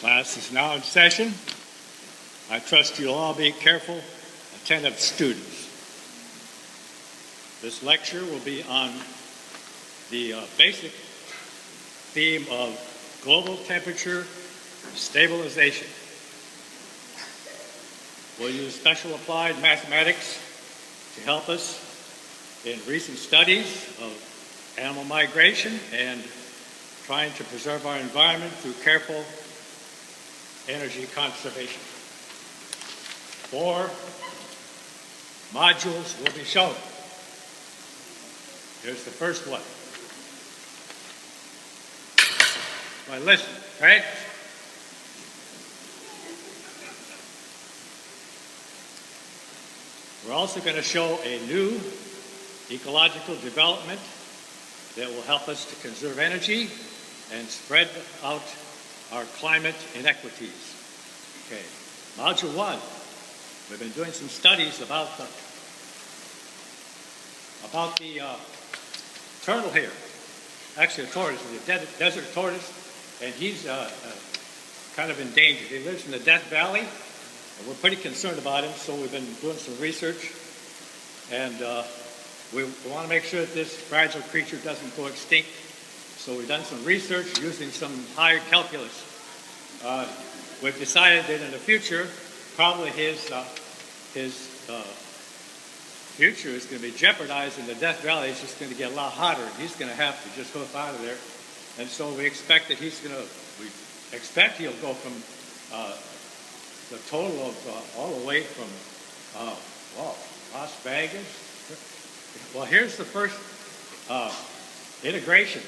Class is now in session. I trust you'll all be careful, attentive students. This lecture will be on the basic theme of global temperature stabilization. We'll use special applied mathematics to help us in recent studies of animal migration and trying to preserve our environment through careful energy conservation. 4 modules will be shown. Here's the first one. Now listen, right? We're also going to show a new ecological development that will help us to conserve energy and spread out our climate inequities. Okay, Module 1. We've been doing some studies about the turtle here. Actually, a tortoise, the desert tortoise, and he's kind of endangered. He lives in the Death Valley, and we're pretty concerned about him, so we've been doing some research, and we want to make sure that this fragile creature doesn't go extinct. So we've done some research using some higher calculus. We've decided that in the future, probably his future is going to be jeopardized in the Death Valley. It's just going to get a lot hotter, and he's going to have to just hoof out of there. And so we expect that we expect he'll go from the total of all the way from Las Vegas. Well, here's the first integration.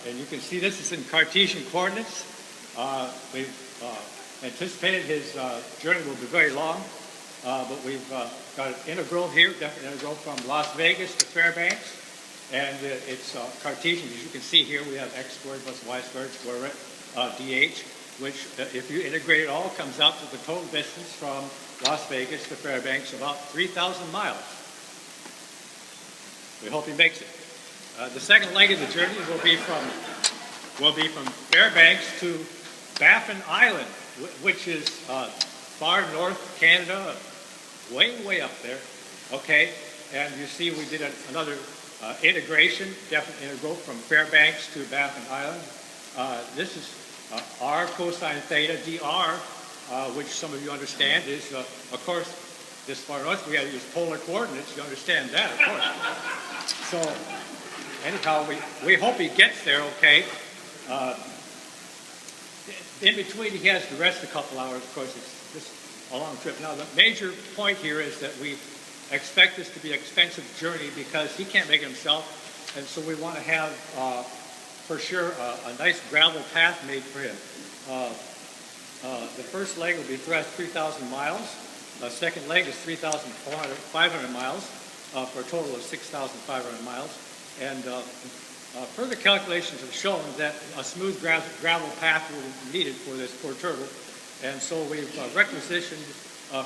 And you can see this is in Cartesian coordinates. We've anticipated his journey will be very long, but we've got an integral here, definite integral from Las Vegas to Fairbanks, and it's Cartesian. As you can see here, we have x squared plus y squared square root dh, which if you integrate it all, comes out to the total distance from Las Vegas to Fairbanks, about 3,000 miles. We hope he makes it. The second leg of the journey will be from Fairbanks to Baffin Island, which is far north Canada, way up there. Okay, and you see we did another integration, definite integral from Fairbanks to Baffin Island. This is r cosine theta dr, which some of you understand is, of course, this far north we have to use polar coordinates. You understand that, of course. So anyhow, we hope he gets there, okay. In between, he has to rest a couple hours. Of course, it's just a long trip. Now, the major point here is that we expect this to be an expensive journey because he can't make it himself, and so we want to have, for sure, a nice gravel path made for him. The first leg will be 3,000 miles. The second leg is 3,500 miles for a total of 6,500 miles. And further calculations have shown that a smooth gravel path will be needed for this poor turtle. And so we've requisitioned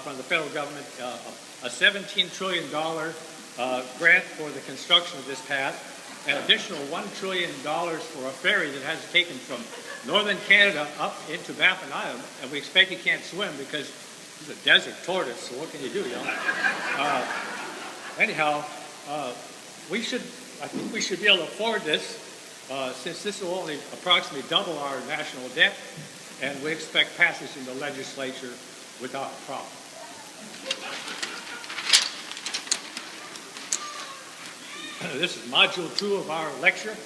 from the federal government a $17 trillion grant for the construction of this path, an additional $1 trillion for a ferry that has taken from northern Canada up into Baffin Island. And we expect he can't swim because he's a desert tortoise, so what can you do, you know? Anyhow, I think we should be able to afford this since this will only approximately double our national debt, and we expect passage in the legislature without a problem. This is Module 2 of our lecture.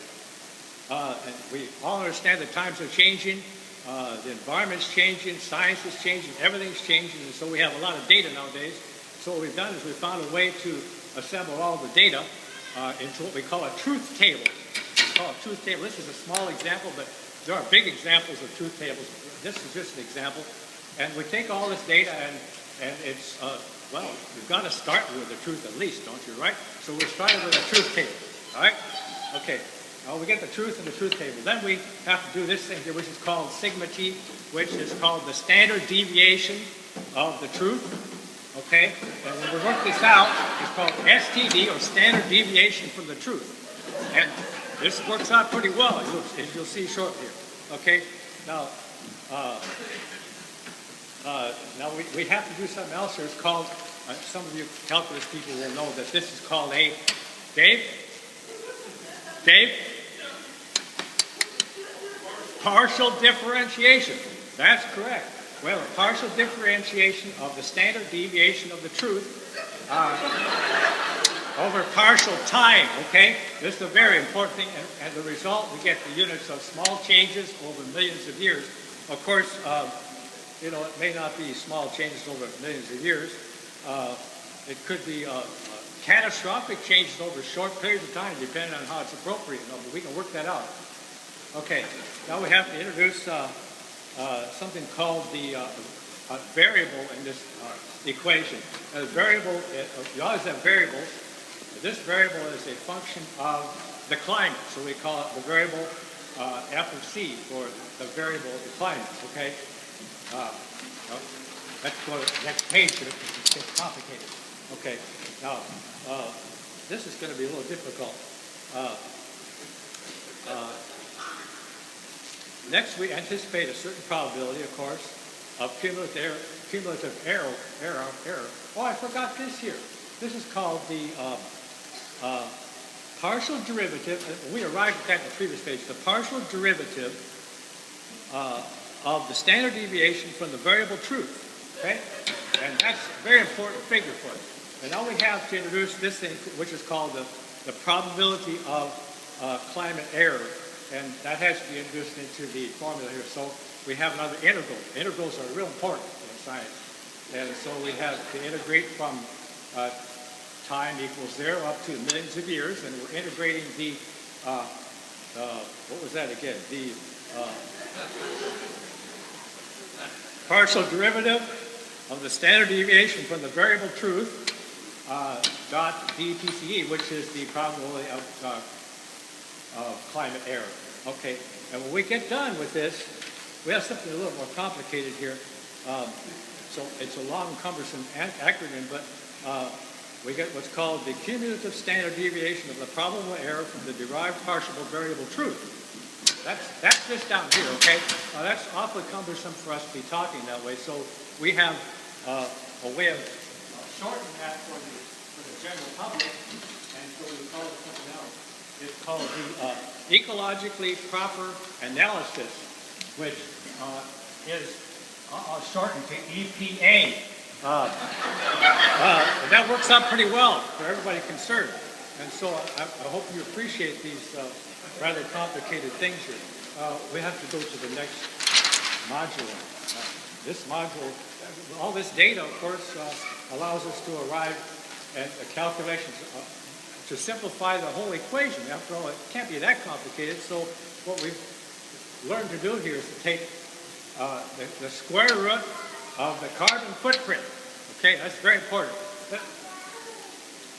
And we all understand that times are changing, the environment's changing, science is changing, everything's changing, and so we have a lot of data nowadays. So what we've done is we found a way to assemble all the data into what we call a truth table. We call a truth table. This is a small example, but there are big examples of truth tables. This is just an example. And we take all this data and it's, well, we've got to start with the truth at least, don't you, right? So we're starting with a truth table, all right? Okay, now we get the truth in the truth table. Then we have to do this thing here, which is called sigma t, which is called the standard deviation of the truth. Okay, and when we work this out, it's called STD, or standard deviation from the truth. And this works out pretty well, as you'll see shortly here. Okay, now Now we have to do something else here. It's called, some of you calculus people will know that this is called a, Dave? Partial differentiation. That's correct. Well, a partial differentiation of the standard deviation of the truth over partial time, okay? This is a very important thing, and the result, we get the units of small changes over millions of years. Of course, you know, it may not be small changes over millions of years. It could be catastrophic changes over short periods of time, depending on how it's appropriate. No, but we can work that out. Okay, now we have to introduce something called the variable in this equation. Now, the variable, you always have variables. This variable is a function of the climate, so we call it the variable f of c, or the variable of the climate, okay? Let's go to the next page because it gets complicated. Okay, now this is going to be a little difficult. Next, we anticipate a certain probability, of course, of cumulative error. Oh, I forgot this here. This is called the partial derivative. We arrived at that in the previous page. The partial derivative of the standard deviation from the variable truth. Okay, and that's a very important figure for us. And now we have to introduce this thing, which is called the probability of climate error. And that has to be introduced into the formula here. So we have another integral. Integrals are real important in science. And so we have to integrate from time equals 0 up to millions of years. And we're integrating the, what was that again? The partial derivative of the standard deviation from the variable truth dot dPCE, which is the probability of climate error. Okay, and when we get done with this, we have something a little more complicated here. So it's a long, cumbersome acronym, but we get what's called the cumulative standard deviation of the probable error from the derived partial variable truth. That's this down here, okay? That's awfully cumbersome for us to be talking that way, so we have a way of shortening that for the general public, and so we call it something else. It's called the ecologically proper analysis, which is shortened to EPA. And that works out pretty well for everybody concerned. And so I hope you appreciate these rather complicated things here. We have to go to the next module. This module, all this data, of course, allows us to arrive at calculations to simplify the whole equation. After all, it can't be that complicated. So what we've learned to do here is to take the square root of the carbon footprint. Okay, that's very important.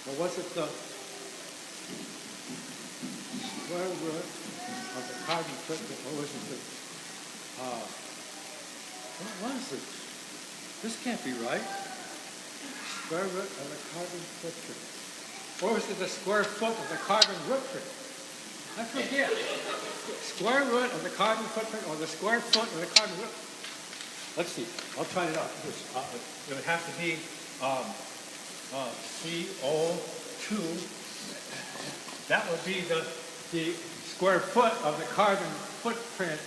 Well, what's it the square root of the carbon footprint? What was it? What is it? This can't be right. Square root of the carbon footprint. Or was it the square foot of the carbon rootprint? I forget. Square root of the carbon footprint or the square foot of the carbon root. Let's see. I'll try it out. It would have to be CO2. That would be the square foot of the carbon footprint,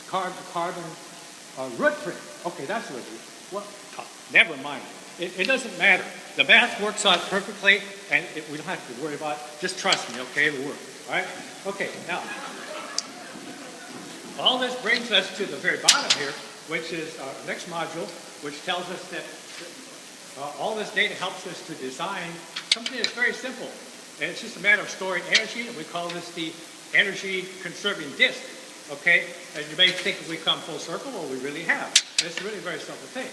carbon rootprint. Okay, that's what it is. Well, never mind. It doesn't matter. The math works out perfectly, and we don't have to worry about it. Just trust me, okay? It'll work. All right? Okay, now, all this brings us to the very bottom here, which is our next module, which tells us that all this data helps us to design something that's very simple. And it's just a matter of storing energy, and we call this the energy conserving disk. Okay? And you may think if we come full circle, well, we really have. And it's really a very simple thing.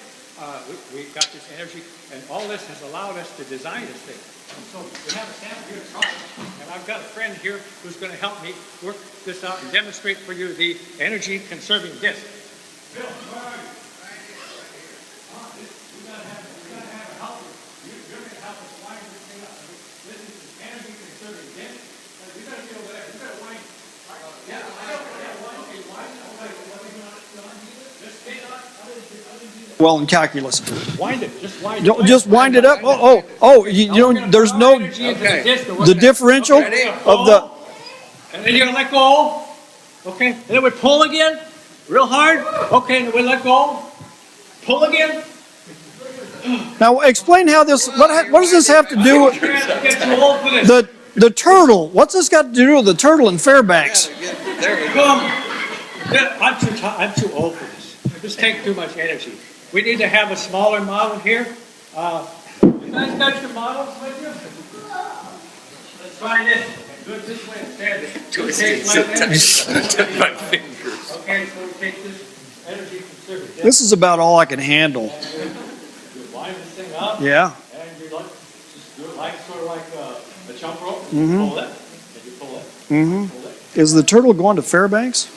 We got this energy, and all this has allowed us to design this thing. And so we have a sample here, Charles, and I've got a friend here who's going to help me work this out and demonstrate for you the energy conserving disk. Bill, where are you? We gotta have a helper. You're going to help us line this thing up. This is the energy conserving disk. We gotta get over there. We gotta line. Yeah, I know. Yeah, line. Okay, line. Okay, what are we doing? well in calculus. Wind it. Just wind it. Don't just wind it up. You know, there's no the differential of the. And then you're gonna let go. Okay. And then we pull again, real hard. Okay. And then we let go. Pull again. Now explain how this. What does this have to do with the turtle? What's this got to do with the turtle in Fairbanks? I'm too old for this. This takes too much energy. We need to have a smaller model here. You guys got your models with you? Let's try this. Do it this way instead. My fingers. Okay, so we take this energy conservative. This is about all I can handle. You line this thing up. Yeah. And you just do it like sort of like a jump rope. Mm-hmm. You pull it. And you pull it. Mm-hmm. Pull it. Is the turtle going to Fairbanks?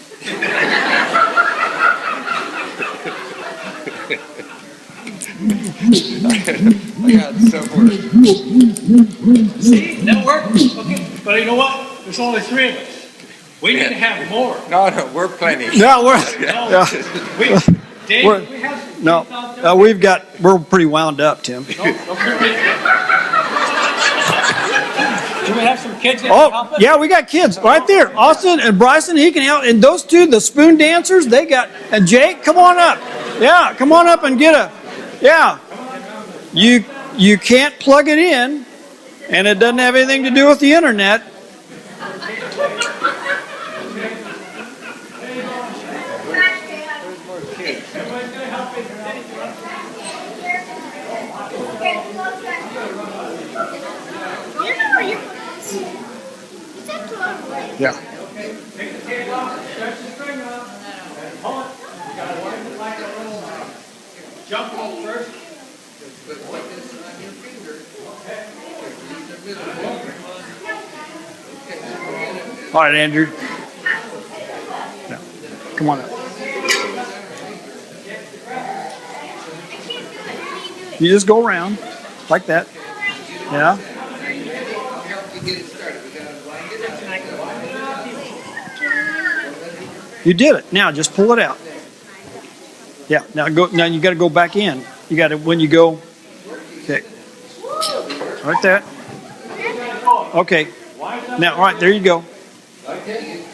I got somewhere. See, that worked. Okay, but you know what? There's only 3 of us. We need to have more. No, we're plenty. No, we're. No, Yeah. Dave, We're- we have some No, kids out there. we're pretty wound up, Tim. No, do we have some kids that can help Oh, us? yeah, we got kids right there. Austin and Bryson, he can help. And those two, the spoon dancers, they got. And Jake, come on up. Yeah, come on up and get a. Yeah. You can't plug it in, and it doesn't have anything to do with the internet. Yeah. Take the tape off, stretch the string off, and pull it. You gotta wind it like a little jump rope first. All right, Andrew. Yeah. Come on up. You just go around like that. Yeah. You did it. Now just pull it out. Yeah. Now go. Now you got to go back in. You got to when you go. Okay. Like that. Okay. Now, all right. There you go.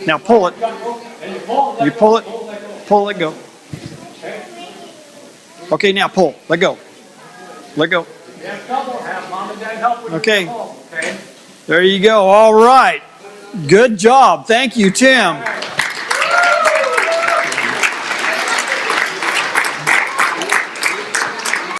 Now pull it. You pull it. Pull. Let go. Okay. Now pull. Let go. Let go. Okay. There you go. All right. Good job. Thank you, Tim.